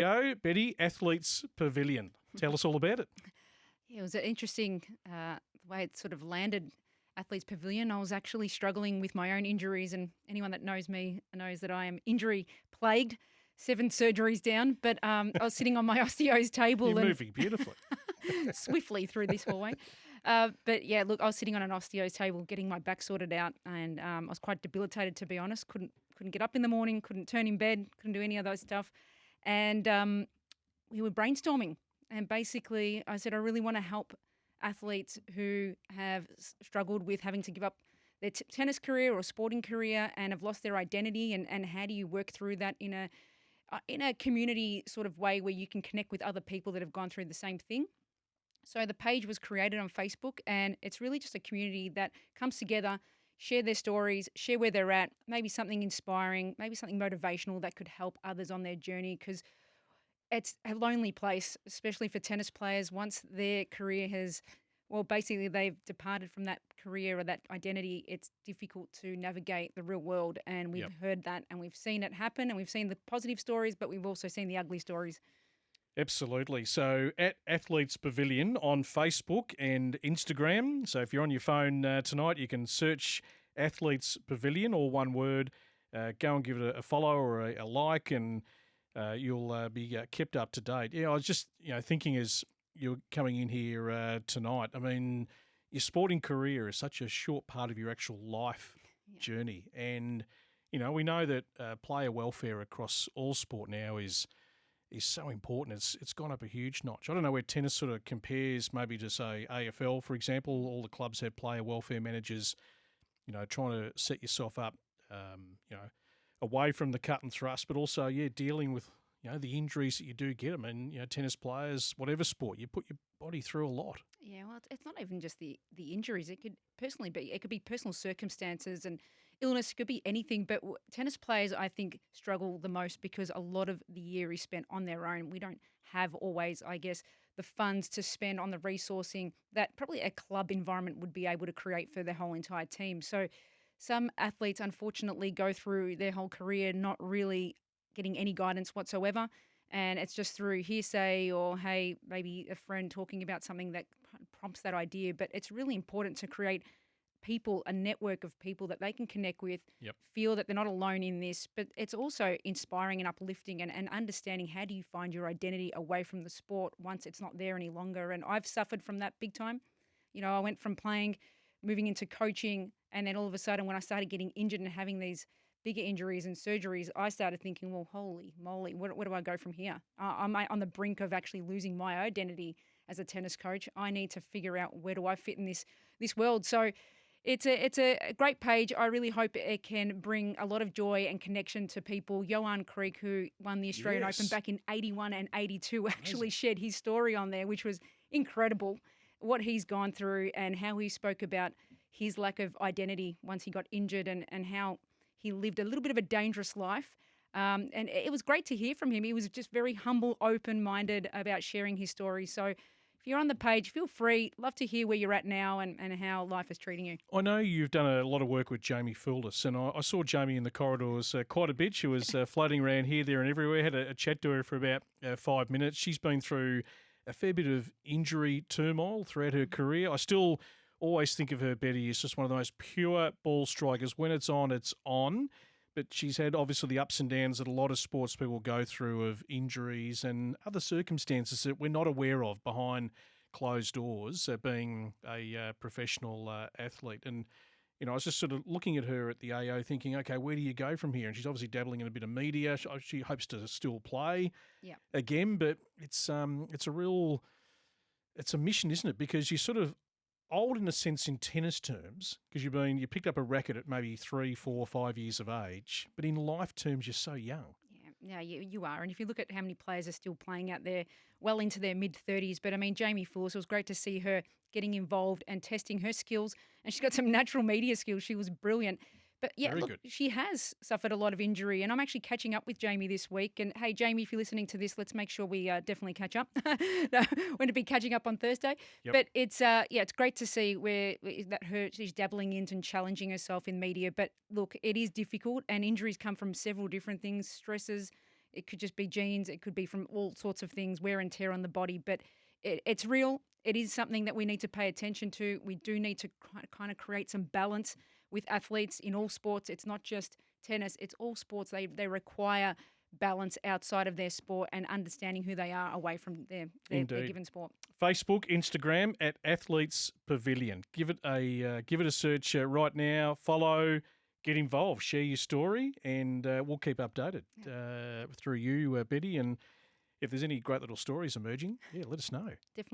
Beti, Athletes Pavilion. Tell us all about it. Yeah, it was interesting the way it sort of landed. Athletes Pavilion. I was actually struggling with my own injuries, and anyone that knows me knows that I am injury plagued. 7 surgeries down, but I was sitting on my osteo's table You're and moving beautifully. swiftly through this hallway. But yeah, look, I was sitting on an osteo's table getting my back sorted out, and I was quite debilitated, to be honest. Couldn't get up in the morning, couldn't turn in bed, couldn't do any of those stuff, and we were brainstorming. And basically, I said I really want to help athletes who have struggled with having to give up their tennis career or sporting career and have lost their identity, and how do you work through that in a community sort of way where you can connect with other people that have gone through the same thing. So the page was created on Facebook, and it's really just a community that comes together, share their stories, share where they're at, maybe something inspiring, maybe something motivational that could help others on their journey, because it's a lonely place, especially for tennis players. Once their career has, well, basically they've departed from that career or that identity, it's difficult to navigate the real world. And we've Yep. heard that, and we've seen it happen, and we've seen the positive stories, but we've also seen the ugly stories. Absolutely. So at Athletes Pavilion on Facebook and Instagram. So if you're on your phone tonight, you can search Athletes Pavilion, or one word. Go and give it a follow or a like, and you'll be kept up to date. Yeah, I was just thinking as you're coming in here tonight. I mean, your sporting career is such a short part of your actual life Yeah. journey, and we know that player welfare across all sport now is so important. It's gone up a huge notch. I don't know where tennis sort of compares maybe to, say, AFL, for example. All the clubs have player welfare managers, trying to set yourself up, away from the cut and thrust, but also, dealing with, the injuries that you do get. I mean, tennis players, whatever sport, you put your body through a lot. Yeah, well, it's not even just the injuries. It could be personal circumstances and illness. It could be anything. But tennis players, I think, struggle the most because a lot of the year is spent on their own. We don't have always, I guess, the funds to spend on the resourcing that probably a club environment would be able to create for their whole entire team. So some athletes, unfortunately, go through their whole career not really getting any guidance whatsoever. And it's just through hearsay or, hey, maybe a friend talking about something that prompts that idea. But it's really important to create people, a network of people that they can connect with, Yep. feel that they're not alone in this. But it's also inspiring and uplifting, and understanding how do you find your identity away from the sport once it's not there any longer. And I've suffered from that big time. I went from playing, moving into coaching, and then all of a sudden when I started getting injured and having these bigger injuries and surgeries, I started thinking, well, holy moly, where do I go from here? I'm on the brink of actually losing my identity as a tennis coach. I need to figure out where do I fit in this world. So it's a great page. I really hope it can bring a lot of joy and connection to people. Johan Creek, who won the Australian Open Yes. back in 81 and 82, actually Amazing. shared his story on there, which was incredible. What he's gone through and how he spoke about his lack of identity once he got injured, and how he lived a little bit of a dangerous life. And it was great to hear from him. He was just very humble, open-minded about sharing his story. So if you're on the page, feel free. Love to hear where you're at now and how life is treating you. I know you've done a lot of work with Jamie Phillips, and I saw Jamie in the corridors quite a bit. She was floating around here, there and everywhere. Had a chat to her for about 5 minutes. She's been through a fair bit of injury turmoil throughout her career. I still always think of her, Beti, as just one of the most pure ball strikers. When it's on, it's on. But she's had obviously the ups and downs that a lot of sports people go through, of injuries and other circumstances that we're not aware of behind closed doors, being a professional athlete. And, I was just sort of looking at her at the AO thinking, okay, where do you go from here? And she's obviously dabbling in a bit of media. She hopes to still play again, but it's a mission, isn't it? Because you sort of old in a sense in tennis terms, because you picked up a racket at maybe 3, 4, 5 years of age, but in life terms, you're so young. Yeah, you are. And if you look at how many players are still playing out there well into their mid-30s, but I mean, Jamie Phillips, it was great to see her getting involved and testing her skills. And she's got some natural media skills. She was brilliant. But yeah, Very look, good. she has suffered a lot of injury, and I'm actually catching up with Jamie this week. And hey, Jamie, if you're listening to this, let's make sure we definitely catch up. No, we're going to be catching up on Thursday. Yep. But it's it's great to see where she's dabbling into and challenging herself in media. But look, it is difficult, and injuries come from several different things, stresses. It could just be genes. It could be from all sorts of things, wear and tear on the body. But it's real. It is something that we need to pay attention to. We do need to kind of create some balance with athletes in all sports. It's not just tennis. It's all sports. They require balance outside of their sport and understanding who they are away from their given sport. Facebook, Instagram at Athletes Pavilion. Give it a search right now. Follow, get involved, share your story, and we'll keep updated through you, Betty. And if there's any great little stories emerging, let us know. Definitely.